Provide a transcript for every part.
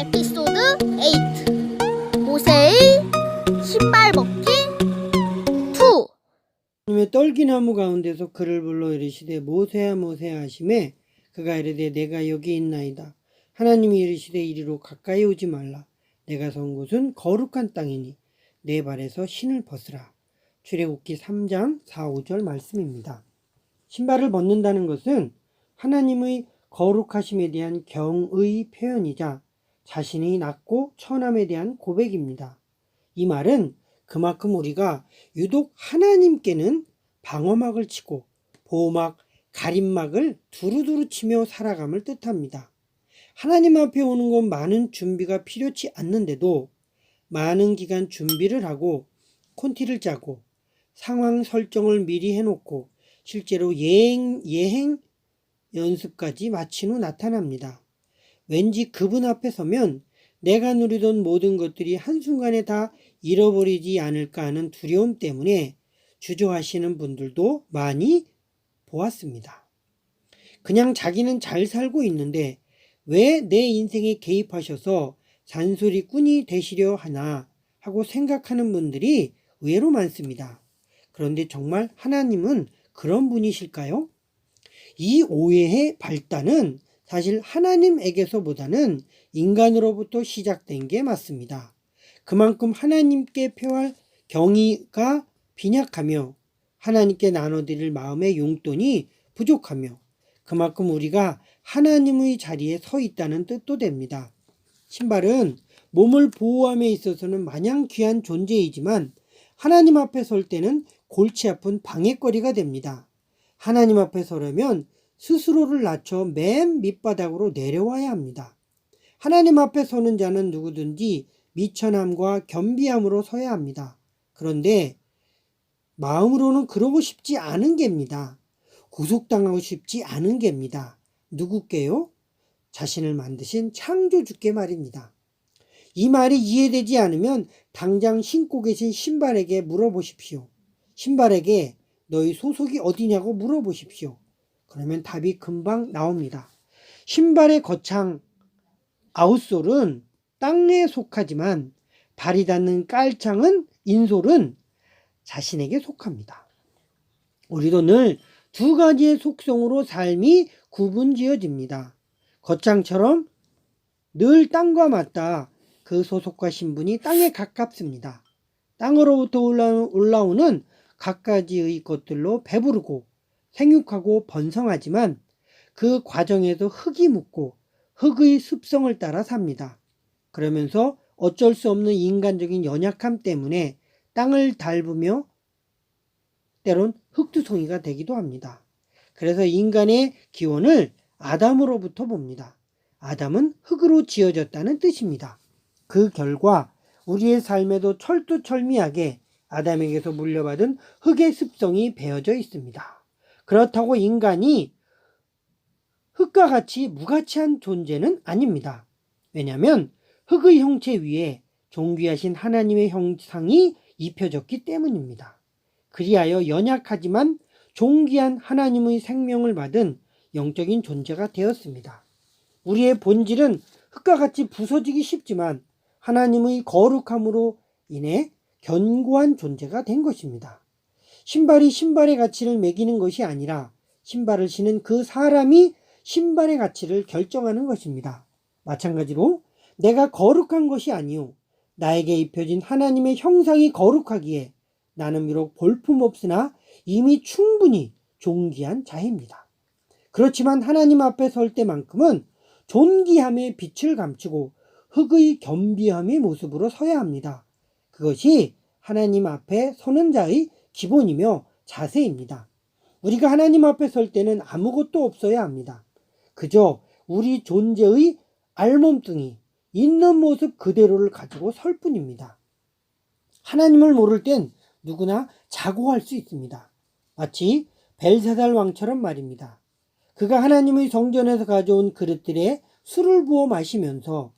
에피소드 8 모세의 신발 벗기 2. 하나님의 떨기나무 가운데서 그를 불러 이르시되 모세야 모세야 하시매 그가 이르되 내가 여기 있나이다. 하나님이 이르시되 이리로 가까이 오지 말라. 내가 선 곳은 거룩한 땅이니 내 발에서 신을 벗으라. 출애굽기 3장 4, 5절 말씀입니다. 신발을 벗는다는 것은 하나님의 거룩하심에 대한 경의 표현이자 자신이 낮고 천함에 대한 고백입니다. 이 말은 그만큼 우리가 유독 하나님께는 방어막을 치고 보호막, 가림막을 두루두루 치며 살아감을 뜻합니다. 하나님 앞에 오는 건 많은 준비가 필요치 않는데도 많은 기간 준비를 하고 콘티를 짜고 상황 설정을 미리 해놓고 실제로 예행 연습까지 마친 후 나타납니다. 왠지 그분 앞에 서면 내가 누리던 모든 것들이 한순간에 다 잃어버리지 않을까 하는 두려움 때문에 주저하시는 분들도 많이 보았습니다. 그냥 자기는 잘 살고 있는데 왜 내 인생에 개입하셔서 잔소리꾼이 되시려 하나 하고 생각하는 분들이 의외로 많습니다. 그런데 정말 하나님은 그런 분이실까요? 이 오해의 발단은 사실 하나님에게서보다는 인간으로부터 시작된 게 맞습니다. 그만큼 하나님께 표할 경의가 빈약하며 하나님께 나눠드릴 마음의 용돈이 부족하며 그만큼 우리가 하나님의 자리에 서 있다는 뜻도 됩니다. 신발은 몸을 보호함에 있어서는 마냥 귀한 존재이지만 하나님 앞에 설 때는 골치 아픈 방해거리가 됩니다. 하나님 앞에 서려면 스스로를 낮춰 맨 밑바닥으로 내려와야 합니다. 하나님 앞에 서는 자는 누구든지 미천함과 겸비함으로 서야 합니다. 그런데 마음으로는 그러고 싶지 않은 게입니다. 구속당하고 싶지 않은 게입니다. 누구께요? 자신을 만드신 창조주께 말입니다. 이 말이 이해되지 않으면 당장 신고 계신 신발에게 물어보십시오. 신발에게 너희 소속이 어디냐고 물어보십시오. 그러면 답이 금방 나옵니다. 신발의 거창 아웃솔은 땅에 속하지만 발이 닿는 깔창은 인솔은 자신에게 속합니다. 우리도 늘 두 가지의 속성으로 삶이 구분지어집니다. 거창처럼 늘 땅과 맞닿아 그 소속과 신분이 땅에 가깝습니다. 땅으로부터 올라오는 갖가지의 것들로 배부르고 생육하고 번성하지만 그 과정에서 흙이 묻고 흙의 습성을 따라 삽니다. 그러면서 어쩔 수 없는 인간적인 연약함 때문에 땅을 밟으며 때론 흙두성이가 되기도 합니다. 그래서 인간의 기원을 아담으로부터 봅니다. 아담은 흙으로 지어졌다는 뜻입니다. 그 결과 우리의 삶에도 철두철미하게 아담에게서 물려받은 흙의 습성이 배어져 있습니다. 그렇다고 인간이 흙과 같이 무가치한 존재는 아닙니다. 왜냐하면 흙의 형체 위에 존귀하신 하나님의 형상이 입혀졌기 때문입니다. 그리하여 연약하지만 존귀한 하나님의 생명을 받은 영적인 존재가 되었습니다. 우리의 본질은 흙과 같이 부서지기 쉽지만 하나님의 거룩함으로 인해 견고한 존재가 된 것입니다. 신발이 신발의 가치를 매기는 것이 아니라 신발을 신은 그 사람이 신발의 가치를 결정하는 것입니다. 마찬가지로 내가 거룩한 것이 아니요 나에게 입혀진 하나님의 형상이 거룩하기에 나는 비록 볼품없으나 이미 충분히 존귀한 자입니다. 그렇지만 하나님 앞에 설 때만큼은 존귀함의 빛을 감추고 흙의 겸비함의 모습으로 서야 합니다. 그것이 하나님 앞에 서는 자의 기본이며 자세입니다. 우리가 하나님 앞에 설 때는 아무것도 없어야 합니다. 그저 우리 존재의 알몸뚱이 있는 모습 그대로를 가지고 설 뿐입니다. 하나님을 모를 땐 누구나 자고할 수 있습니다. 마치 벨사살 왕처럼 말입니다. 그가 하나님의 성전에서 가져온 그릇들에 술을 부어 마시면서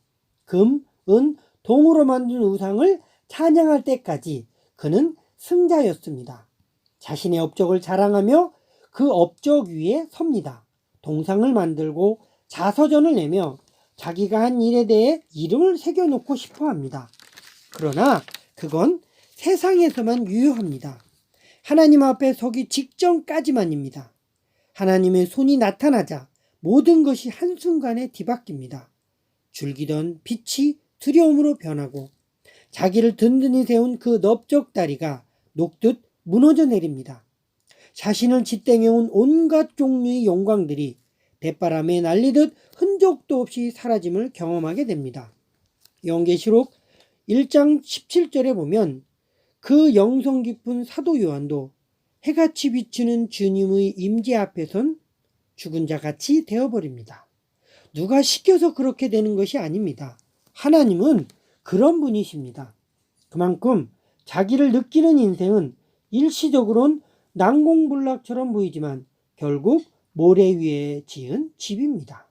금, 은, 동으로 만든 우상을 찬양할 때까지 그는 승자였습니다. 자신의 업적을 자랑하며 그 업적 위에 섭니다. 동상을 만들고 자서전을 내며 자기가 한 일에 대해 이름을 새겨놓고 싶어 합니다. 그러나 그건 세상에서만 유효합니다. 하나님 앞에 서기 직전까지만입니다. 하나님의 손이 나타나자 모든 것이 한순간에 뒤바뀝니다. 줄기던 빛이 두려움으로 변하고 자기를 든든히 세운 그 넓적 다리가 녹듯 무너져 내립니다. 자신을 짓땡겨온 온갖 종류의 영광들이 대바람에 날리듯 흔적도 없이 사라짐을 경험하게 됩니다. 요한계시록 1장 17절에 보면 그 영성 깊은 사도 요한도 해같이 비추는 주님의 임재 앞에선 죽은 자같이 되어버립니다. 누가 시켜서 그렇게 되는 것이 아닙니다. 하나님은 그런 분이십니다. 그만큼 자기를 느끼는 인생은 일시적으론 난공불락처럼 보이지만 결국 모래 위에 지은 집입니다.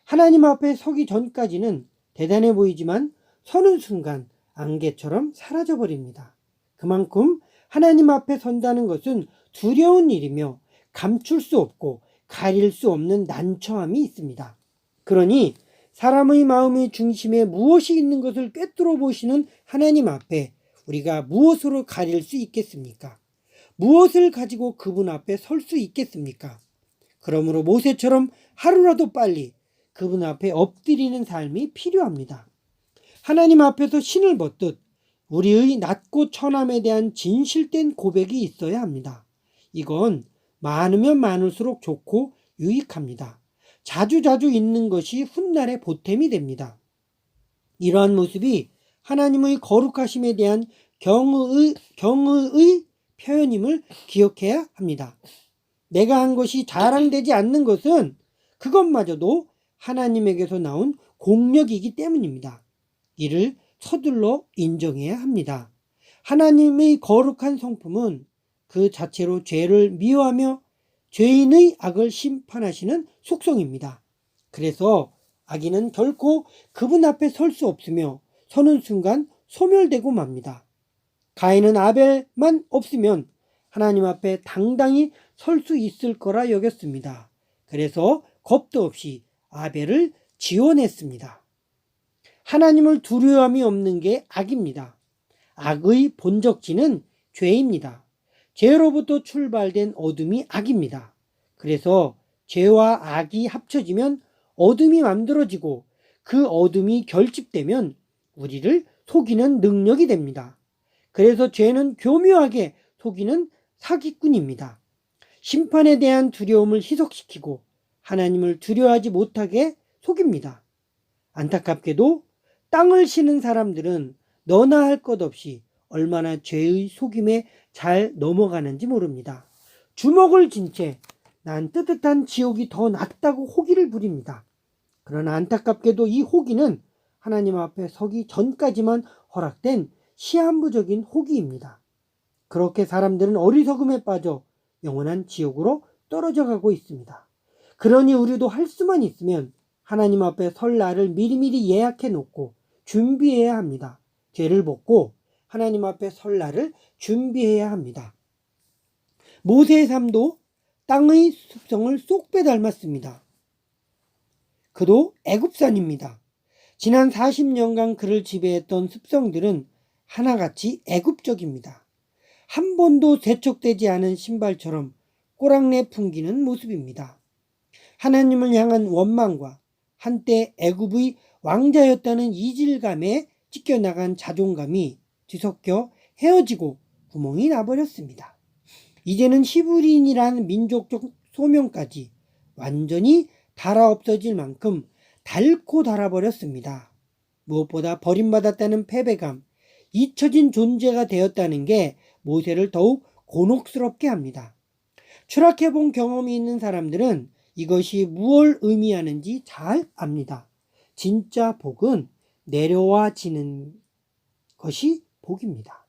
하나님 앞에 서기 전까지는 대단해 보이지만 서는 순간 안개처럼 사라져버립니다. 그만큼 하나님 앞에 선다는 것은 두려운 일이며 감출 수 없고 가릴 수 없는 난처함이 있습니다. 그러니 사람의 마음의 중심에 무엇이 있는 것을 꿰뚫어 보시는 하나님 앞에 우리가 무엇으로 가릴 수 있겠습니까? 무엇을 가지고 그분 앞에 설 수 있겠습니까? 그러므로 모세처럼 하루라도 빨리 그분 앞에 엎드리는 삶이 필요합니다. 하나님 앞에서 신을 벗듯 우리의 낮고 천함에 대한 진실된 고백이 있어야 합니다. 이건 많으면 많을수록 좋고 유익합니다. 자주자주 있는 것이 훗날의 보탬이 됩니다. 이러한 모습이 하나님의 거룩하심에 대한 경의의 표현임을 기억해야 합니다. 내가 한 것이 자랑되지 않는 것은 그것마저도 하나님에게서 나온 공력이기 때문입니다. 이를 서둘러 인정해야 합니다. 하나님의 거룩한 성품은 그 자체로 죄를 미워하며 죄인의 악을 심판하시는 속성입니다. 그래서 악인은 결코 그분 앞에 설 수 없으며 서는 순간 소멸되고 맙니다. 가인은 아벨만 없으면 하나님 앞에 당당히 설 수 있을 거라 여겼습니다. 그래서 겁도 없이 아벨을 지원했습니다. 하나님을 두려움이 없는 게 악입니다. 악의 본적지는 죄입니다. 죄로부터 출발된 어둠이 악입니다. 그래서 죄와 악이 합쳐지면 어둠이 만들어지고 그 어둠이 결집되면 우리를 속이는 능력이 됩니다. 그래서 죄는 교묘하게 속이는 사기꾼입니다. 심판에 대한 두려움을 희석시키고 하나님을 두려워하지 못하게 속입니다. 안타깝게도 땅을 치는 사람들은 너나 할 것 없이 얼마나 죄의 속임에 잘 넘어가는지 모릅니다. 주먹을 쥔 채 난 뜨뜻한 지옥이 더 낫다고 호기를 부립니다. 그러나 안타깝게도 이 호기는 하나님 앞에 서기 전까지만 허락된 시한부적인 호기입니다. 그렇게 사람들은 어리석음에 빠져 영원한 지옥으로 떨어져 가고 있습니다. 그러니 우리도 할 수만 있으면 하나님 앞에 설 날을 미리미리 예약해 놓고 준비해야 합니다. 죄를 벗고 하나님 앞에 설 날을 준비해야 합니다. 모세의 삶도 땅의 습성을 쏙 빼닮았습니다. 그도 애굽산입니다. 지난 40년간 그를 지배했던 습성들은 하나같이 애굽적입니다. 한 번도 세척되지 않은 신발처럼 꼬랑내 풍기는 모습입니다. 하나님을 향한 원망과 한때 애굽의 왕자였다는 이질감에 찢겨나간 자존감이 뒤섞여 헤어지고 구멍이 나버렸습니다. 이제는 히브리인이라는 민족적 소명까지 완전히 달아 없어질 만큼 닳고 닳아버렸습니다. 무엇보다 버림받았다는 패배감, 잊혀진 존재가 되었다는 게 모세를 더욱 곤혹스럽게 합니다. 추락해본 경험이 있는 사람들은 이것이 무엇을 의미하는지 잘 압니다. 진짜 복은 내려와지는 것이 복입니다.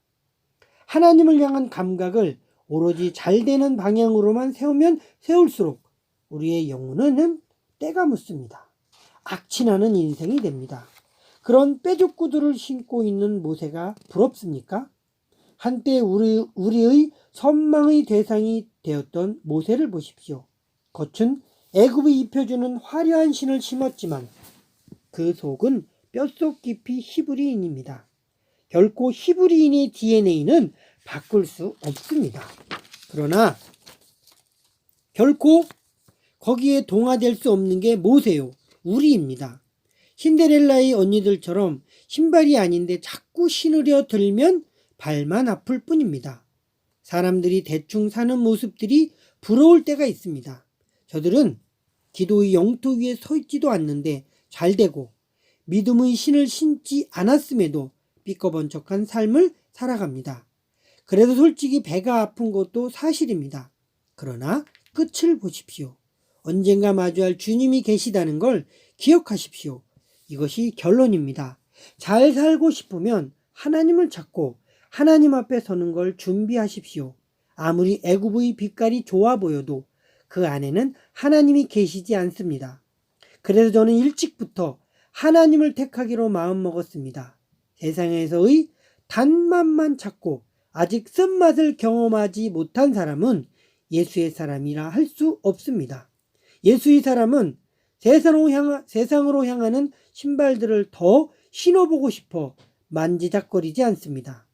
하나님을 향한 감각을 오로지 잘 되는 방향으로만 세우면 세울수록 우리의 영혼은 때가 묻습니다. 악취나는 인생이 됩니다. 그런 뼈죽구두를 신고 있는 모세가 부럽습니까? 한때 우리의 선망의 대상이 되었던 모세를 보십시오. 겉은 애굽이 입혀주는 화려한 신을 심었지만 그 속은 뼛속 깊이 히브리인입니다. 결코 히브리인의 DNA는 바꿀 수 없습니다. 그러나 결코 거기에 동화될 수 없는 게 모세요. 우리입니다. 신데렐라의 언니들처럼 신발이 아닌데 자꾸 신으려 들면 발만 아플 뿐입니다. 사람들이 대충 사는 모습들이 부러울 때가 있습니다. 저들은 기도의 영토 위에 서 있지도 않는데 잘 되고 믿음의 신을 신지 않았음에도 삐꺼번쩍한 삶을 살아갑니다. 그래도 솔직히 배가 아픈 것도 사실입니다. 그러나 끝을 보십시오. 언젠가 마주할 주님이 계시다는 걸 기억하십시오. 이것이 결론입니다. 잘 살고 싶으면 하나님을 찾고 하나님 앞에 서는 걸 준비하십시오. 아무리 애굽의 빛깔이 좋아 보여도 그 안에는 하나님이 계시지 않습니다. 그래서 저는 일찍부터 하나님을 택하기로 마음먹었습니다. 세상에서의 단맛만 찾고 아직 쓴맛을 경험하지 못한 사람은 예수의 사람이라 할 수 없습니다. 예수의 사람은 세상으로 향하는 신발들을 더 신어보고 싶어 만지작거리지 않습니다.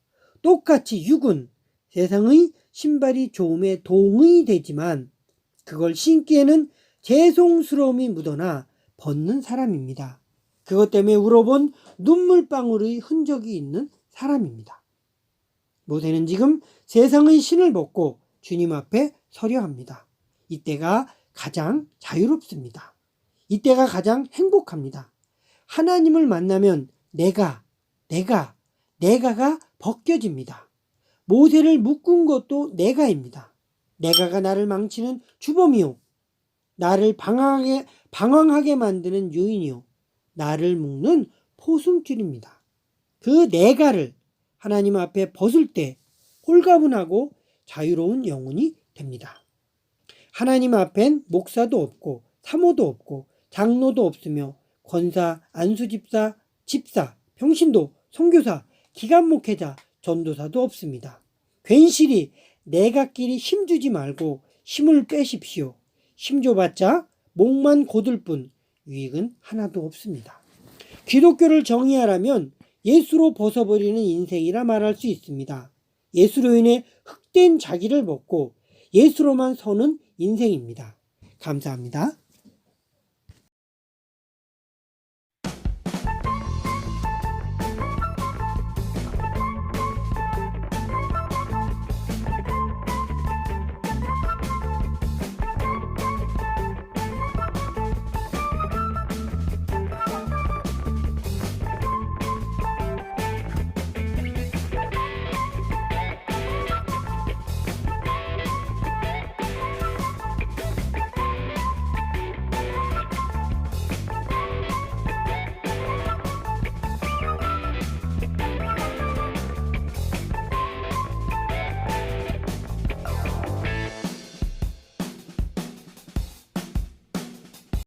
똑같이 육은 세상의 신발이 좋음에 동의 되지만 그걸 신기에는 죄송스러움이 묻어나 벗는 사람입니다. 그것 때문에 울어본 눈물방울의 흔적이 있는 사람입니다. 모세는 지금 세상의 신을 벗고 주님 앞에 서려 합니다. 이때가 가장 자유롭습니다. 이때가 가장 행복합니다. 하나님을 만나면 내가가 벗겨집니다. 모세를 묶은 것도 내가입니다. 내가가 나를 망치는 주범이요. 나를 방황하게 만드는 요인이요. 나를 묶는 포승줄입니다. 그 내가를 하나님 앞에 벗을 때 홀가분하고 자유로운 영혼이 됩니다. 하나님 앞엔 목사도 없고 사모도 없고 장로도 없으며 권사, 안수집사, 집사, 평신도, 선교사, 기간목회자, 전도사도 없습니다. 괜시리 내가끼리 힘주지 말고 힘을 빼십시오. 힘줘봤자 목만 고들 뿐 유익은 하나도 없습니다. 기독교를 정의하라면 예수로 벗어버리는 인생이라 말할 수 있습니다. 예수로 인해 흙된 자기를 벗고 예수로만 서는 인생입니다. 감사합니다.